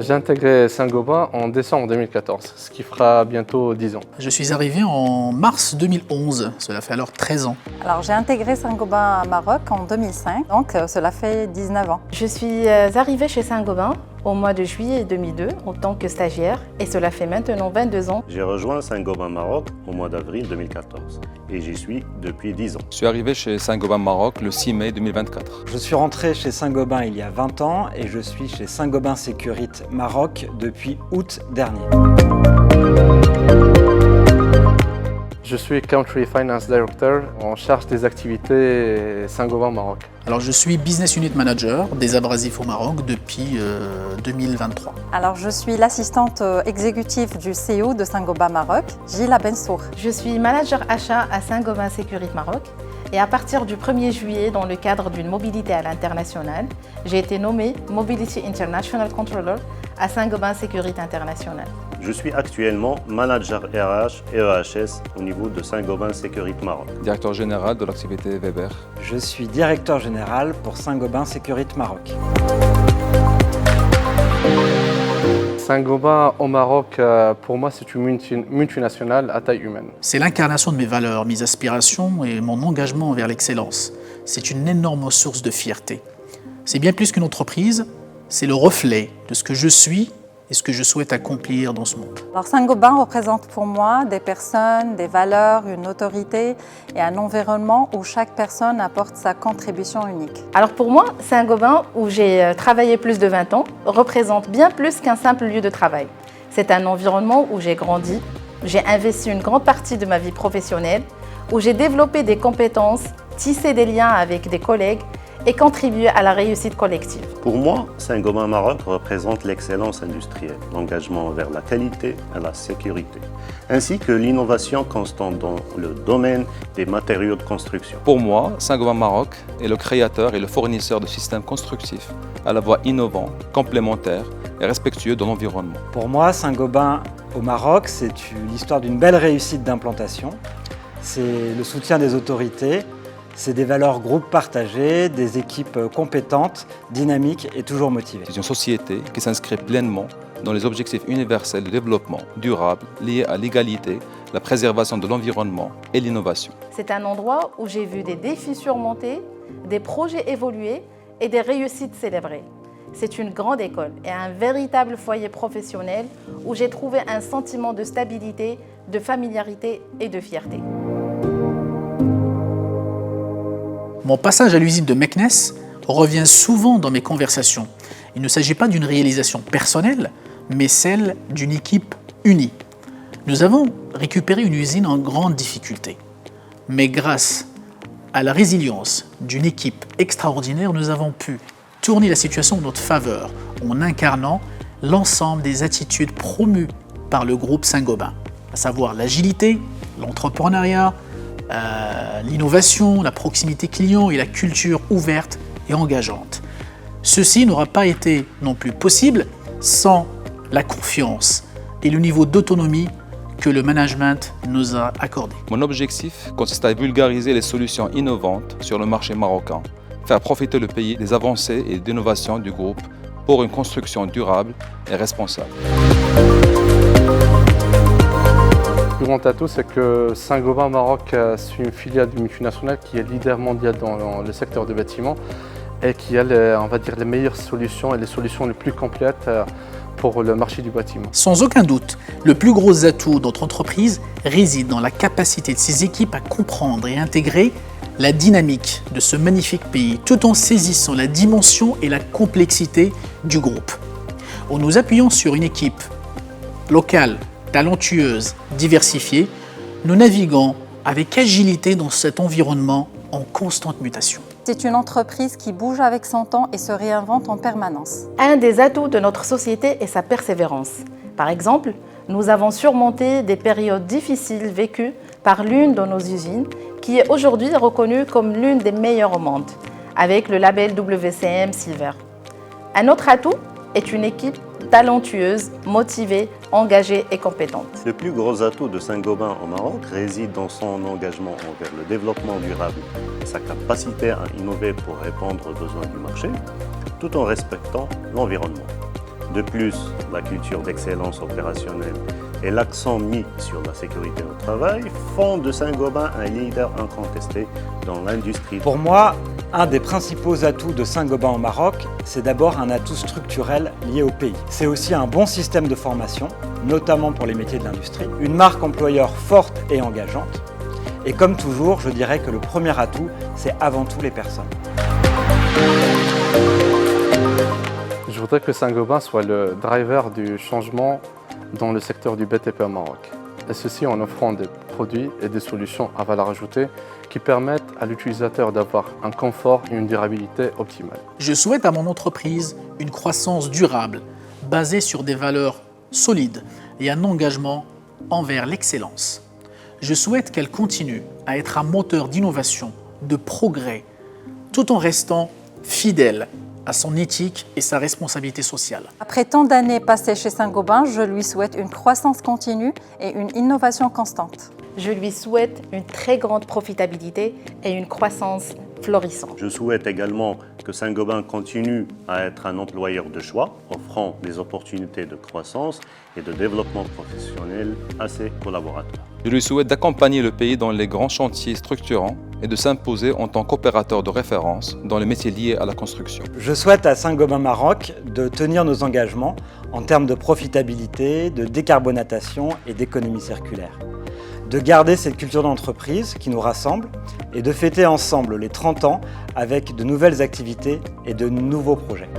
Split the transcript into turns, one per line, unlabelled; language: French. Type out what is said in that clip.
J'ai intégré Saint-Gobain en décembre 2014, ce qui fera bientôt 10 ans.
Je suis arrivé en mars 2011, cela fait alors 13 ans.
Alors j'ai intégré Saint-Gobain Maroc en 2005, donc cela fait 19 ans.
Je suis arrivée chez Saint-Gobain au mois de juillet 2002 en tant que stagiaire et cela fait maintenant 22 ans.
J'ai rejoint Saint-Gobain Maroc au mois d'avril 2014 et j'y suis depuis 10 ans.
Je suis arrivé chez Saint-Gobain Maroc le 6 mai 2024.
Je suis rentré chez Saint-Gobain il y a 20 ans et je suis chez Saint-Gobain Sécurité Maroc depuis août dernier.
Je suis Country Finance Director en charge des activités Saint-Gobain Maroc.
Alors je suis Business Unit Manager des abrasifs au Maroc depuis 2023.
Alors je suis l'assistante exécutive du CEO de Saint-Gobain Maroc, Gilles Bensour.
Je suis manager achat à Saint-Gobain Sécurité Maroc et à partir du 1er juillet, dans le cadre d'une mobilité à l'international, j'ai été nommée Mobility International Controller à Saint-Gobain Sécurité International.
Je suis actuellement manager RH et EHS au niveau de Saint-Gobain Sécurité Maroc.
Directeur général de l'activité Weber.
Je suis directeur général pour Saint-Gobain Sécurité Maroc.
Saint-Gobain au Maroc, pour moi, c'est une multinationale à taille humaine.
C'est l'incarnation de mes valeurs, mes aspirations et mon engagement envers l'excellence. C'est une énorme source de fierté. C'est bien plus qu'une entreprise, c'est le reflet de ce que je suis et ce que je souhaite accomplir dans ce monde.
Alors Saint-Gobain représente pour moi des personnes, des valeurs, une autorité et un environnement où chaque personne apporte sa contribution unique.
Alors pour moi, Saint-Gobain, où j'ai travaillé plus de 20 ans, représente bien plus qu'un simple lieu de travail. C'est un environnement où j'ai grandi, j'ai investi une grande partie de ma vie professionnelle, où j'ai développé des compétences, tissé des liens avec des collègues et contribué à la réussite collective.
Pour moi, Saint-Gobain Maroc représente l'excellence industrielle, l'engagement vers la qualité et la sécurité, ainsi que l'innovation constante dans le domaine des matériaux de construction.
Pour moi, Saint-Gobain Maroc est le créateur et le fournisseur de systèmes constructifs à la fois innovants, complémentaires et respectueux de l'environnement.
Pour moi, Saint-Gobain au Maroc, c'est l'histoire d'une belle réussite d'implantation. C'est le soutien des autorités. C'est des valeurs groupes partagées, des équipes compétentes, dynamiques et toujours motivées.
C'est une société qui s'inscrit pleinement dans les objectifs universels de développement durable liés à l'égalité, la préservation de l'environnement et l'innovation.
C'est un endroit où j'ai vu des défis surmontés, des projets évoluer et des réussites célébrées. C'est une grande école et un véritable foyer professionnel où j'ai trouvé un sentiment de stabilité, de familiarité et de fierté.
Mon passage à l'usine de Meknes revient souvent dans mes conversations. Il ne s'agit pas d'une réalisation personnelle, mais celle d'une équipe unie. Nous avons récupéré une usine en grande difficulté. Mais grâce à la résilience d'une équipe extraordinaire, nous avons pu tourner la situation en notre faveur en incarnant l'ensemble des attitudes promues par le groupe Saint-Gobain, à savoir l'agilité, l'entrepreneuriat, l'innovation, la proximité client et la culture ouverte et engageante. Ceci n'aura pas été non plus possible sans la confiance et le niveau d'autonomie que le management nous a accordé.
Mon objectif consiste à vulgariser les solutions innovantes sur le marché marocain, faire profiter le pays des avancées et d'innovations du groupe pour une construction durable et responsable.
Le plus grand atout, c'est que Saint-Gobain Maroc, c'est une filiale d'une multinationale qui est leader mondial dans le secteur du bâtiment et qui a les meilleures solutions et les solutions les plus complètes pour le marché du bâtiment.
Sans aucun doute, le plus gros atout de notre entreprise réside dans la capacité de ses équipes à comprendre et intégrer la dynamique de ce magnifique pays, tout en saisissant la dimension et la complexité du groupe. En nous appuyant sur une équipe locale, talentueuse, diversifiée, nous naviguons avec agilité dans cet environnement en constante mutation.
C'est une entreprise qui bouge avec son temps et se réinvente en permanence.
Un des atouts de notre société est sa persévérance. Par exemple, nous avons surmonté des périodes difficiles vécues par l'une de nos usines qui est aujourd'hui reconnue comme l'une des meilleures au monde, avec le label WCM Silver. Un autre atout est une équipe talentueuse, motivée, engagée et compétente.
Le plus gros atout de Saint-Gobain au Maroc réside dans son engagement envers le développement durable et sa capacité à innover pour répondre aux besoins du marché, tout en respectant l'environnement. De plus, la culture d'excellence opérationnelle et l'accent mis sur la sécurité au travail font de Saint-Gobain un leader incontesté dans l'industrie.
Pour moi, un des principaux atouts de Saint-Gobain au Maroc, c'est d'abord un atout structurel lié au pays. C'est aussi un bon système de formation, notamment pour les métiers de l'industrie, une marque employeur forte et engageante. Et comme toujours, je dirais que le premier atout, c'est avant tout les personnes.
Je voudrais que Saint-Gobain soit le driver du changement dans le secteur du BTP au Maroc. Et ceci en offrant des produits et des solutions à valeur ajoutée qui permettent à l'utilisateur d'avoir un confort et une durabilité optimale.
Je souhaite à mon entreprise une croissance durable, basée sur des valeurs solides et un engagement envers l'excellence. Je souhaite qu'elle continue à être un moteur d'innovation, de progrès, tout en restant fidèle à son éthique et sa responsabilité sociale.
Après tant d'années passées chez Saint-Gobain, je lui souhaite une croissance continue et une innovation constante.
Je lui souhaite une très grande profitabilité et une croissance florissante.
Je souhaite également que Saint-Gobain continue à être un employeur de choix, offrant des opportunités de croissance et de développement professionnel à ses collaborateurs.
Je lui souhaite d'accompagner le pays dans les grands chantiers structurants et de s'imposer en tant qu'opérateur de référence dans les métiers liés à la construction.
Je souhaite à Saint-Gobain Maroc de tenir nos engagements en termes de profitabilité, de décarbonatation et d'économie circulaire. De garder cette culture d'entreprise qui nous rassemble et de fêter ensemble les 30 ans avec de nouvelles activités et de nouveaux projets.